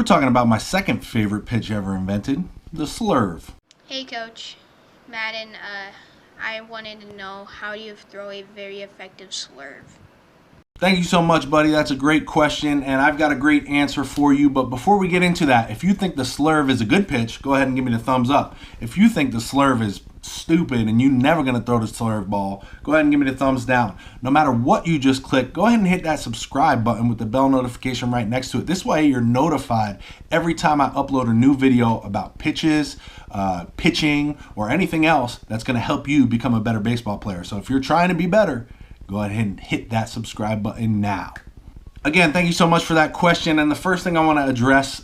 We're talking about my second favorite pitch ever invented, the Slurve. Hey Coach, Madden, I wanted to know how do you throw a very effective slurve? Thank you so much, buddy. That's a great question, and I've got a great answer for you. But before we get into that, if you think the Slurve is a good pitch, go ahead and give me the thumbs up. If you think the Slurve is stupid and you're never going to throw the Slurve ball, go ahead and give me the thumbs down. No matter what you just click, go ahead and hit that subscribe button with the bell notification right next to it. This way you're notified every time I upload a new video about pitches, pitching, or anything else that's going to help you become a better baseball player. So if you're trying to be better, go ahead and hit that subscribe button now. Again, thank you so much for that question. And the first thing I want to address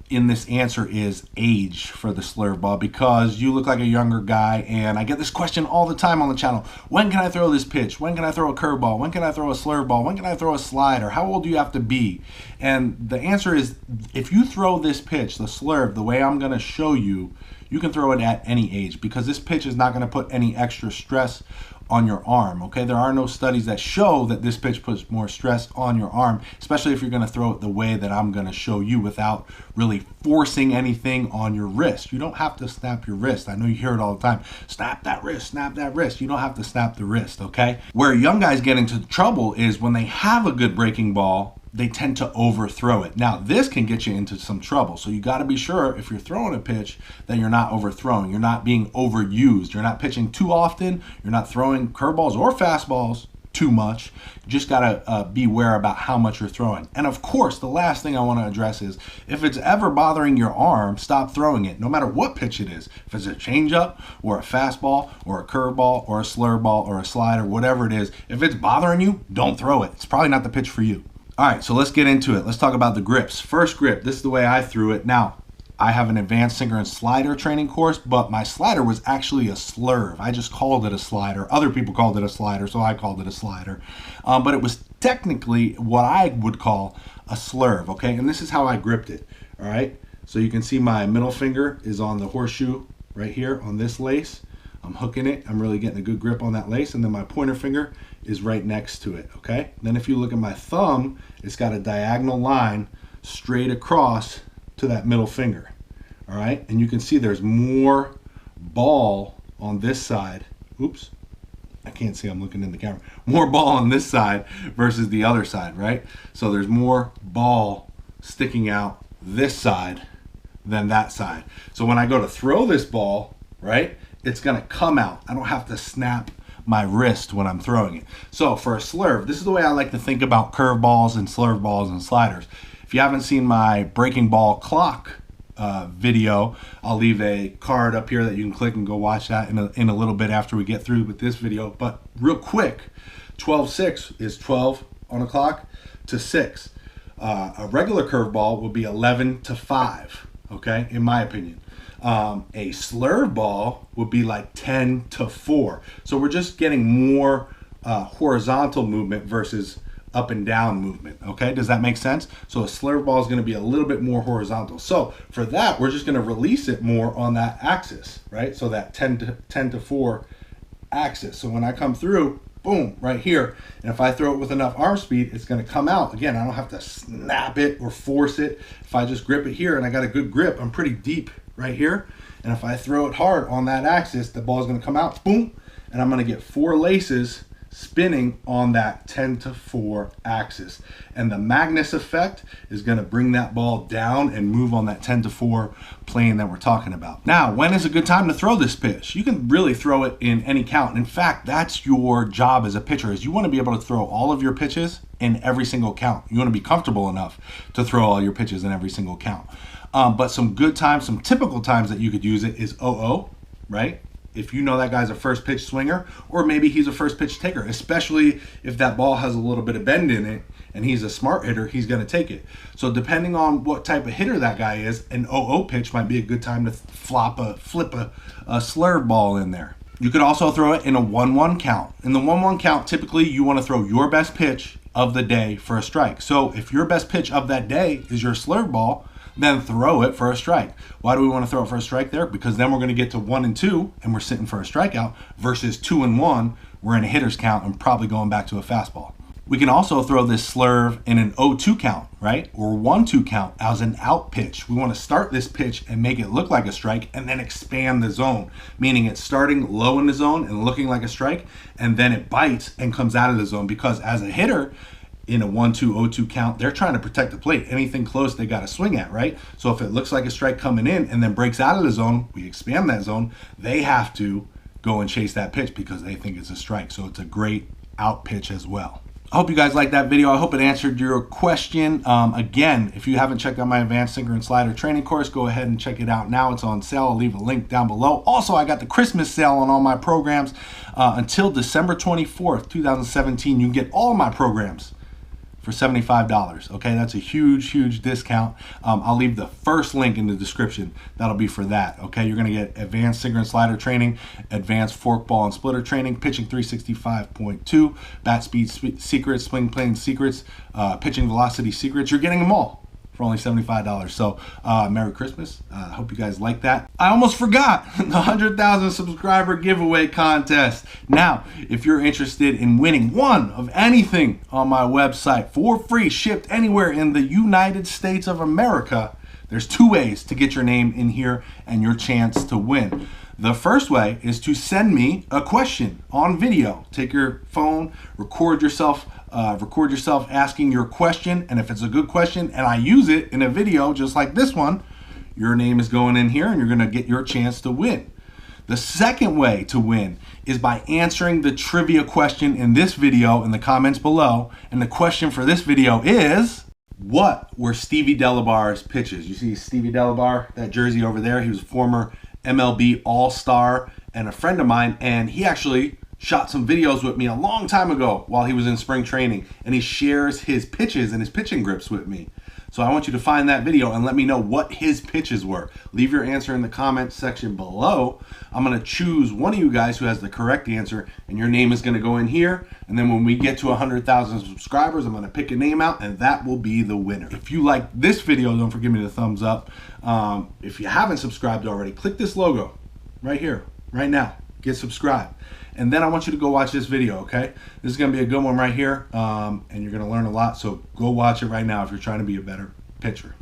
in this answer is age for the Slurve ball, because you look like a younger guy, and I get this question all the time on the channel. When can I throw this pitch? When can I throw a curveball? When can I throw a Slurve ball? When can I throw a slider? How old do you have to be? And the answer is, if you throw this pitch, the Slurve, the way I'm going to show you, you can throw it at any age, because this pitch is not going to put any extra stress on your arm. Okay, there are no studies that show that this pitch puts more stress on your arm, especially if you're going to throw it the way that I'm going to show you without really forcing anything on your wrist. You don't have to snap your wrist. I know you hear it all the time, snap that wrist, snap that wrist. You don't have to snap the wrist. Okay, where young guys get into trouble is when they have a good breaking ball, they tend to overthrow it. Now, this can get you into some trouble. So you got to be sure, if you're throwing a pitch, that you're not overthrowing. You're not being overused. You're not pitching too often. You're not throwing curveballs or fastballs too much. You just got to be aware about how much you're throwing. And of course, the last thing I want to address is, if it's ever bothering your arm, stop throwing it, no matter what pitch it is. If it's a changeup or a fastball or a curveball or a slurve ball or a slider, whatever it is, if it's bothering you, don't throw it. It's probably not the pitch for you. All right, so let's get into it. Let's talk about the grips. First grip, this is the way I threw it. Now, I have an advanced sinker and slider training course, but my slider was actually a Slurve. I just called it a slider. Other people called it a slider, so I called it a slider. But it was technically what I would call a Slurve, okay? And this is how I gripped it, all right? So you can see my middle finger is on the horseshoe right here on this lace. I'm hooking it. I'm really getting a good grip on that lace, and then my pointer finger is right next to it, okay? Then if you look at my thumb, it's got a diagonal line straight across to that middle finger, all right? And you can see there's more ball on this side. Oops, I can't see, I'm looking in the camera. More ball on this side versus the other side, right? So there's more ball sticking out this side than that side. So when I go to throw this ball, right, it's gonna come out. I don't have to snap my wrist when I'm throwing it. So for a Slurve, this is the way I like to think about curveballs and Slurve balls and sliders. If you haven't seen my breaking ball clock video, I'll leave a card up here that you can click and go watch that in a little bit after we get through with this video. But real quick, 12-6 is 12 on a clock to 6. A regular curveball would be 11 to 5, okay, in my opinion. A Slurve ball would be like 10 to 4. So we're just getting more horizontal movement versus up and down movement. Okay, does that make sense? So a Slurve ball is going to be a little bit more horizontal. So for that, we're just going to release it more on that axis, right? So that 10 to 4 axis. So when I come through, boom, right here, and if I throw it with enough arm speed, it's going to come out. Again, I don't have to snap it or force it. If I just grip it here and I got a good grip, I'm pretty deep right here, and if I throw it hard on that axis, the ball is going to come out, boom, and I'm going to get 4 laces spinning on that 10 to 4 axis, and the magnus effect is going to bring that ball down and move on that 10 to 4 plane that we're talking about. Now, when is a good time to throw this pitch? You can really throw it in any count. In fact, that's your job as a pitcher, is you want to be able to throw all of your pitches in every single count. You want to be comfortable enough to throw all your pitches in every single count. But some good times, some typical times that you could use it is 0-0, right? If you know that guy's a first pitch swinger, or maybe he's a first pitch taker, especially if that ball has a little bit of bend in it and he's a smart hitter, he's going to take it. So depending on what type of hitter that guy is, an 0-0 pitch might be a good time to flip a Slurve ball in there. You could also throw it in a 1-1 count. In the 1-1 count, typically you want to throw your best pitch of the day for a strike. So if your best pitch of that day is your Slurve ball, then throw it for a strike. Why do we want to throw it for a strike there? Because then we're going to get to 1 and 2 and we're sitting for a strikeout, versus 2 and 1, we're in a hitter's count and probably going back to a fastball. We can also throw this slurve in an 0-2 count, right? Or 1-2 count as an out pitch. We want to start this pitch and make it look like a strike and then expand the zone, meaning it's starting low in the zone and looking like a strike, and then it bites and comes out of the zone, because as a hitter, in a 1-2, 0-2 count, they're trying to protect the plate. Anything close, they got to swing at, right? So if it looks like a strike coming in and then breaks out of the zone, we expand that zone, they have to go and chase that pitch because they think it's a strike. So it's a great out pitch as well. I hope you guys liked that video. I hope it answered your question. Again, if you haven't checked out my advanced sinker and slider training course, go ahead and check it out now. It's on sale. I'll leave a link down below. Also, I got the Christmas sale on all my programs until December 24th, 2017. You can get all my programs for $75. Okay, that's a huge discount. I'll leave the first link in the description. That'll be for that. Okay, you're gonna get advanced sinker and slider training, advanced forkball and splitter training, pitching 365.2, bat speed secrets, swing plane secrets, pitching velocity secrets. You're getting them all for only $75. So Merry Christmas. I hope you guys like that. I almost forgot the 100,000 subscriber giveaway contest. Now, if you're interested in winning one of anything on my website for free, shipped anywhere in the United States of America, there's 2 ways to get your name in here and your chance to win. The first way is to send me a question on video. Take your phone, record yourself asking your question, and if it's a good question and I use it in a video just like this one, your name is going in here and you're gonna get your chance to win. The second way to win is by answering the trivia question in this video in the comments below. And the question for this video is, what were Stevie Delabar's pitches? You see Stevie Delabar, that jersey over there? He was a former MLB All-Star and a friend of mine, and he actually shot some videos with me a long time ago while he was in spring training, and he shares his pitches and his pitching grips with me. So I want you to find that video and let me know what his pitches were. Leave your answer in the comments section below. I'm going to choose one of you guys who has the correct answer, and your name is going to go in here. And then when we get to 100,000 subscribers, I'm going to pick a name out, and that will be the winner. If you like this video, don't forget me to thumbs up. If you haven't subscribed already, click this logo right here, right now. Get subscribed. And then I want you to go watch this video, okay? This is going to be a good one right here, and you're going to learn a lot. So go watch it right now if you're trying to be a better pitcher.